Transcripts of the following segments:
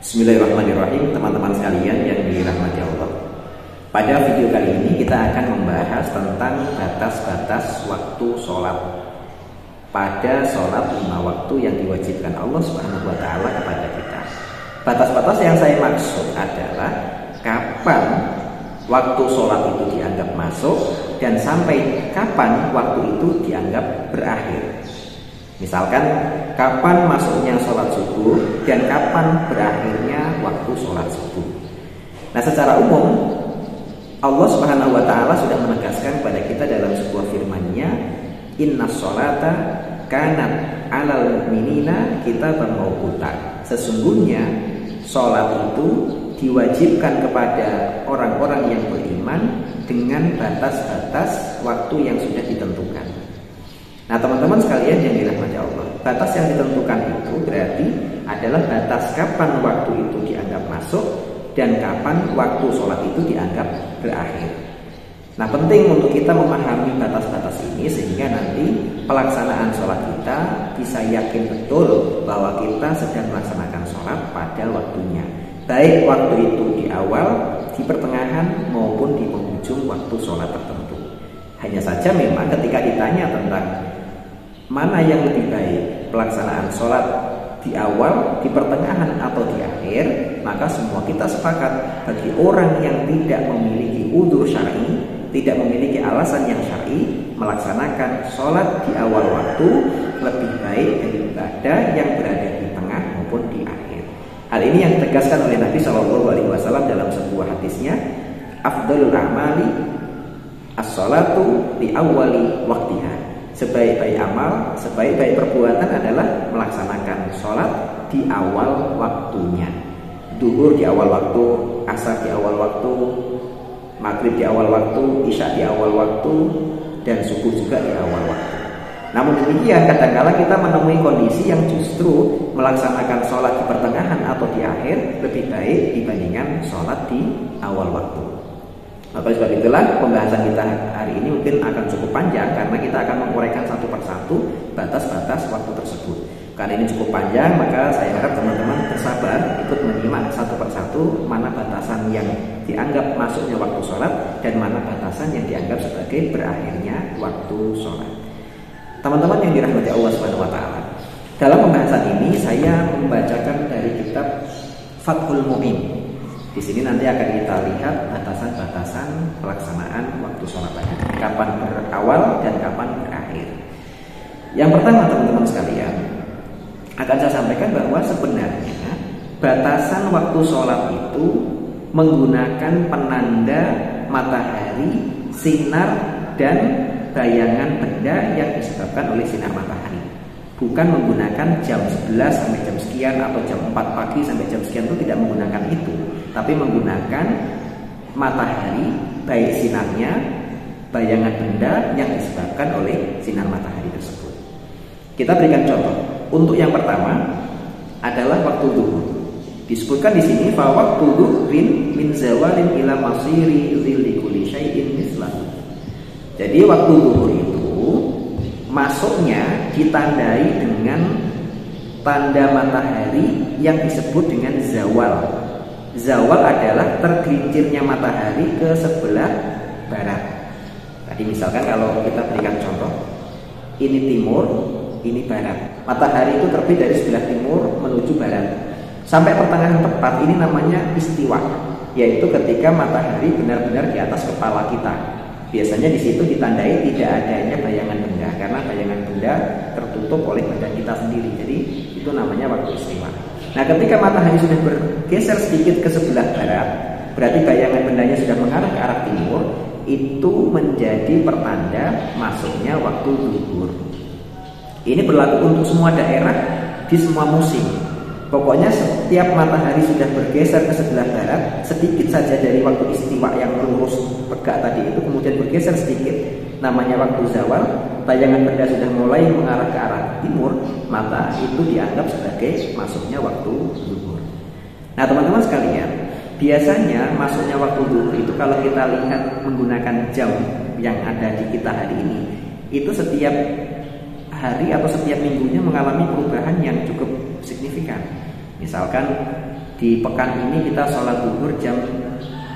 Bismillahirrahmanirrahim, teman-teman sekalian yang dirahmati Allah. Pada video kali ini kita akan membahas tentang batas-batas waktu sholat pada sholat 5 waktu yang diwajibkan Allah Subhanahu wa Ta'ala kepada kita. Batas-batas yang saya maksud adalah kapan waktu sholat itu dianggap masuk dan sampai kapan waktu itu dianggap berakhir. Misalkan kapan masuknya sholat subuh dan kapan berakhirnya waktu sholat subuh. Nah, secara umum Allah Subhanahu wa Ta'ala sudah menegaskan kepada kita dalam sebuah firman-Nya, Inna sholata kanat alal mu'minina kitaban mawquta. Sesungguhnya sholat itu diwajibkan kepada orang-orang yang beriman dengan batas-batas waktu yang sudah ditentukan. Nah, teman-teman sekalian yang dirahmati Allah, batas yang ditentukan itu berarti adalah batas kapan waktu itu dianggap masuk dan kapan waktu sholat itu dianggap berakhir. Nah, penting untuk kita memahami batas-batas ini sehingga nanti pelaksanaan sholat kita bisa yakin betul bahwa kita sedang melaksanakan sholat pada waktunya, baik waktu itu di awal, di pertengahan maupun di penghujung waktu sholat tertentu. Hanya saja memang ketika ditanya tentang mana yang lebih baik, pelaksanaan sholat di awal, di pertengahan atau di akhir, maka semua kita sepakat bagi orang yang tidak memiliki udzur syar'i, tidak memiliki alasan yang syar'i, melaksanakan sholat di awal waktu lebih baik daripada yang berada di tengah maupun di akhir. Hal ini yang ditegaskan oleh Nabi SAW dalam sebuah hadisnya, afdhalul a'mali as-sholatu di awali waktiha. Sebaik-baik amal, sebaik-baik perbuatan adalah melaksanakan sholat di awal waktunya. Duhur di awal waktu, asar di awal waktu, maghrib di awal waktu, isya di awal waktu, dan subuh juga di awal waktu. Namun demikian, kadang-kala kita menemui kondisi yang justru melaksanakan sholat di pertengahan atau di akhir lebih baik dibandingkan sholat di awal waktu. Maka sebab itulah pembahasan kita hari ini mungkin akan cukup panjang karena kita akan menguraikan satu persatu batas-batas waktu tersebut. Karena ini cukup panjang, maka saya harap teman-teman bersabar ikut menyimak satu persatu mana batasan yang dianggap masuknya waktu sholat dan mana batasan yang dianggap sebagai berakhirnya waktu sholat. Teman-teman yang dirahmati Allah Subhanahu wa Ta'ala, dalam pembahasan ini saya membacakan dari kitab Fathul Mu'in. Di sini nanti akan kita lihat batasan-batasan pelaksanaan waktu sholat tadi, kapan berawal dan kapan berakhir. Yang pertama, teman-teman sekalian, akan saya sampaikan bahwa sebenarnya batasan waktu sholat itu menggunakan penanda matahari, sinar, dan bayangan benda yang disebabkan oleh sinar matahari. Bukan menggunakan jam 11 sampai jam sekian atau jam 4 pagi sampai jam sekian, itu tidak menggunakan itu, tapi menggunakan matahari, baik sinarnya, bayangan benda yang disebabkan oleh sinar matahari tersebut. Kita berikan contoh. Untuk yang pertama adalah waktu zuhur. Disebutkan di sini fa waktu zuhrin min zawalin ila masiri dhilli kulli syai'in mislahu. Jadi waktu zuhur itu masuknya ditandai dengan tanda matahari yang disebut dengan zawal. Zawal adalah tergelincirnya matahari ke sebelah barat. Tadi misalkan kalau kita berikan contoh, ini timur, ini barat. Matahari itu terbit dari sebelah timur menuju barat. Sampai pertengahan tepat ini namanya istiwa, yaitu ketika matahari benar-benar di atas kepala kita. Biasanya di situ ditandai tidak adanya bayangan benda karena bayangan benda tertutup oleh badan kita sendiri. Jadi itu namanya waktu istiwa. Nah, ketika matahari sudah bergeser sedikit ke sebelah barat, berarti bayangan bendanya sudah mengarah ke arah timur. Itu menjadi pertanda masuknya waktu zuhur. Ini berlaku untuk semua daerah di semua musim. Pokoknya setiap matahari sudah bergeser ke sebelah barat, sedikit saja dari waktu istiwa yang lurus tegak tadi itu kemudian bergeser sedikit, namanya waktu zawal. Bayangan benda sudah mulai mengarah ke arah timur, maka itu dianggap sebagai masuknya waktu zuhur. Nah, teman-teman sekalian, biasanya masuknya waktu zuhur itu kalau kita lihat menggunakan jam yang ada di kita hari ini, itu setiap hari atau setiap minggunya mengalami perubahan yang cukup signifikan. Misalkan di pekan ini kita sholat duhur jam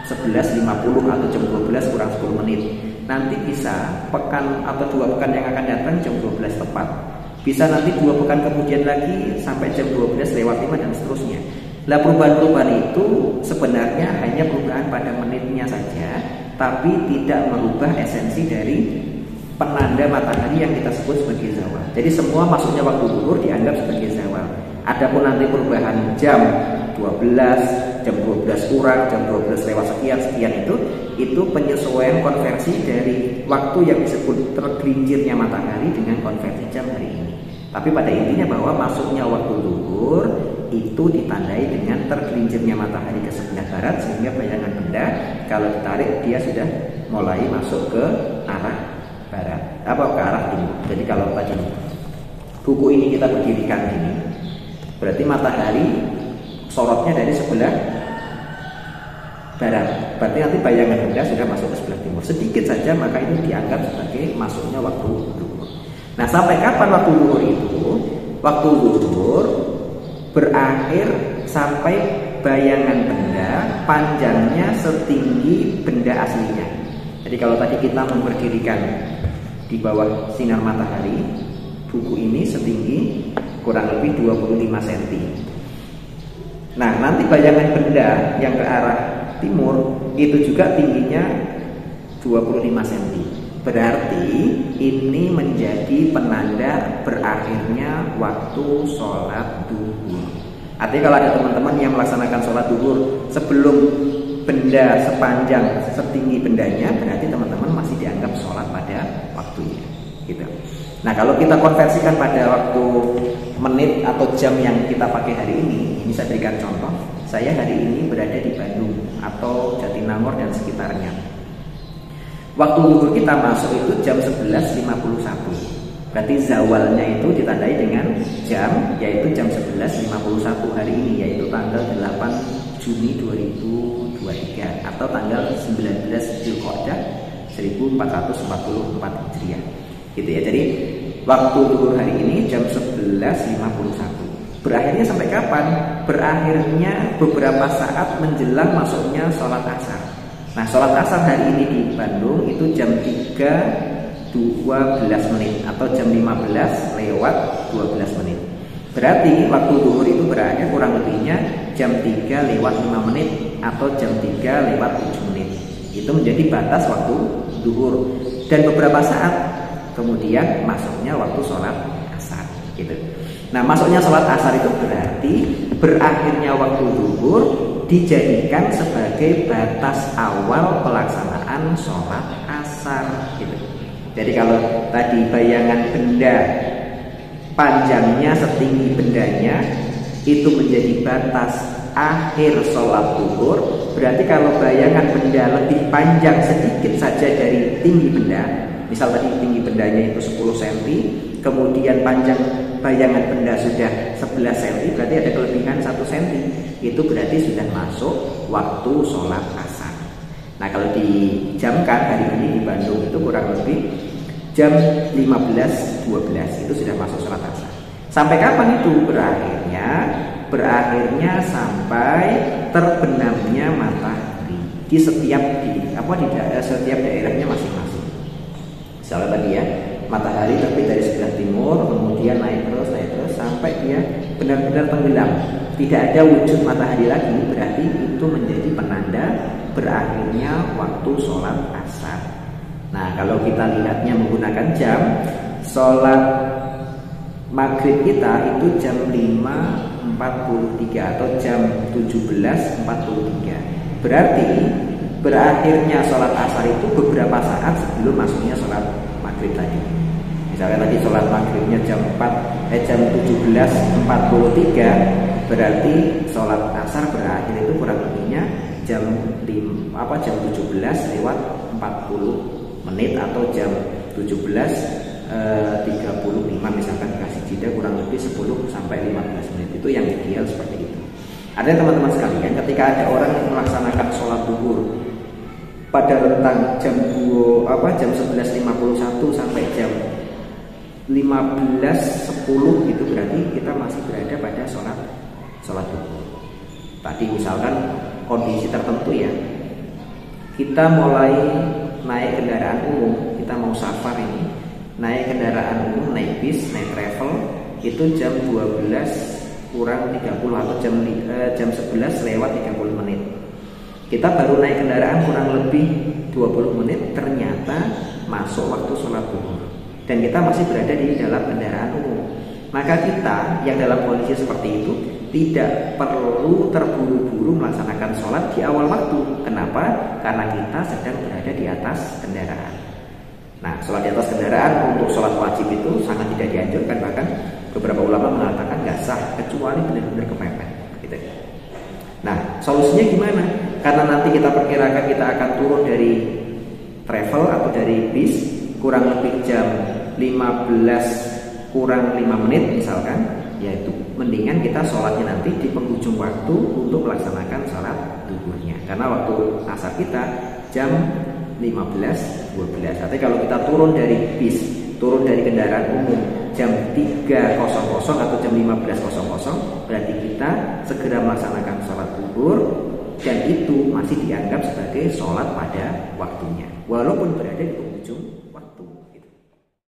11.50 atau jam 12 kurang 10 menit. Nanti bisa pekan atau 2 pekan yang akan datang jam 12 tepat. Bisa nanti 2 pekan kemudian lagi sampai jam 12 lewat 5 dan seterusnya. Nah, perubahan-perubahan itu sebenarnya hanya perubahan pada menitnya saja, tapi tidak merubah esensi dari penanda matahari yang kita sebut sebagai zawal. Jadi semua masuknya waktu duhur dianggap sebagai zawal. Adapun nanti perubahan jam 12, jam 12 kurang, jam 12 lewat sekian itu penyesuaian konversi dari waktu yang disebut tergelincirnya matahari dengan konversi jam hari ini. Tapi pada intinya bahwa masuknya waktu duhur itu ditandai dengan tergelincirnya matahari ke sebelah barat, sehingga bayangan benda kalau ditarik dia sudah mulai masuk ke arah barat, ke arah timur. Jadi kalau tadi buku ini kita berdirikan ini, berarti matahari sorotnya dari sebelah barat, berarti nanti bayangan benda sudah masuk ke sebelah timur sedikit saja, maka ini dianggap sebagai masuknya waktu duhur. Nah, sampai kapan waktu duhur itu? Waktu duhur berakhir sampai bayangan benda panjangnya setinggi benda aslinya. Jadi kalau tadi kita memberdirikan di bawah sinar matahari, buku ini setinggi kurang lebih 25 cm. Nah, nanti bayangan benda yang ke arah timur itu juga tingginya 25 cm. Berarti ini menjadi penanda berakhirnya waktu sholat duhur. Artinya kalau ada teman-teman yang melaksanakan sholat duhur sebelum benda sepanjang setinggi bendanya, berarti teman-teman masih dianggap sholat pada waktunya, gitu. Nah, kalau kita konversikan pada waktu menit atau jam yang kita pakai hari ini saya berikan contoh. Saya hari ini berada di Bandung atau Jatinangor dan sekitarnya. Waktu duhur kita masuk itu jam 11.51. Berarti zawalnya itu ditandai dengan jam, yaitu jam 11.51 hari ini, yaitu tanggal 8 Juni 2023 atau tanggal 19 Dzulqa'dah 1444 Hijriah. Gitu ya. Jadi waktu duhur hari ini jam 11.51. Berakhirnya sampai kapan? Berakhirnya beberapa saat menjelang masuknya sholat asar. Nah, sholat asar hari ini di Bandung itu jam 3.12 menit atau jam 15 lewat 12 menit. Berarti waktu duhur itu berakhir kurang lebihnya jam 3 lewat 5 menit atau jam 3 lewat 7 menit. Itu menjadi batas waktu duhur. Dan beberapa saat kemudian masuknya waktu sholat asar, gitu. Nah, masuknya sholat asar itu berarti berakhirnya waktu duhur dijadikan sebagai batas awal pelaksanaan sholat asar, gitu. Jadi kalau tadi bayangan benda panjangnya setinggi bendanya itu menjadi batas akhir sholat duhur, berarti kalau bayangan benda lebih panjang sedikit saja dari tinggi benda, misal tadi tinggi bendanya itu 10 cm, kemudian panjang bayangan benda sudah 11 cm, berarti ada kelebihan 1 cm. Itu berarti sudah masuk waktu sholat asar. Nah, kalau dijamkan hari ini di Bandung itu kurang lebih jam 15.12 itu sudah masuk sholat asar. Sampai kapan itu berakhirnya? Berakhirnya sampai terbenamnya matahari di setiap daerahnya masing-masing. Misalnya tadi ya, matahari terbit dari sebelah timur, kemudian naik terus sampai dia benar-benar tenggelam. Tidak ada wujud matahari lagi, berarti itu menjadi penanda berakhirnya waktu sholat asar. Nah, kalau kita lihatnya menggunakan jam, sholat maghrib kita itu jam 5.43 atau jam 17.43. Berarti berakhirnya sholat asar itu beberapa saat sebelum masuknya sholat maghrib tadi. Misalnya tadi sholat maghribnya jam 17.43, berarti sholat asar berakhir itu kurang lebihnya jam 17 lewat 40 menit atau jam 17.35 misalkan dikasih jeda kurang lebih 10 sampai 15 menit. Itu yang ideal seperti itu. Ada teman-teman sekalian, ketika ada orang yang melaksanakan sholat duhur pada rentang jam 11.51 sampai jam 15.10 itu berarti kita masih berada pada sholat duhur. Tadi misalkan kondisi tertentu ya, kita mulai naik kendaraan umum, kita mau safar ini, naik kendaraan umum, naik bis, naik travel, itu jam 12 kurang 30 atau jam 11 lewat 30 menit. Kita baru naik kendaraan kurang lebih 20 menit, ternyata masuk waktu sholat zuhur dan kita masih berada di dalam kendaraan umum. Maka kita yang dalam kondisi seperti itu tidak perlu terburu-buru melaksanakan sholat di awal waktu. Kenapa? Karena kita sedang berada di atas kendaraan. Nah, sholat di atas kendaraan untuk sholat wajib itu sangat tidak dianjurkan, bahkan beberapa ulama mengatakan nggak sah kecuali benar-benar kepepet. Gitu. Nah, solusinya gimana? Karena nanti kita perkirakan kita akan turun dari travel atau dari bis kurang lebih jam 15 kurang 5 menit misalkan, yaitu mendingan kita sholatnya nanti di penghujung waktu untuk melaksanakan sholat zuhurnya. Karena waktu asar kita jam 15.12. Tapi kalau kita turun dari bis, turun dari kendaraan umum jam 3.00 atau jam 15.00, berarti kita segera melaksanakan sholat zuhur dan itu masih dianggap sebagai sholat pada waktunya walaupun berada di penghujung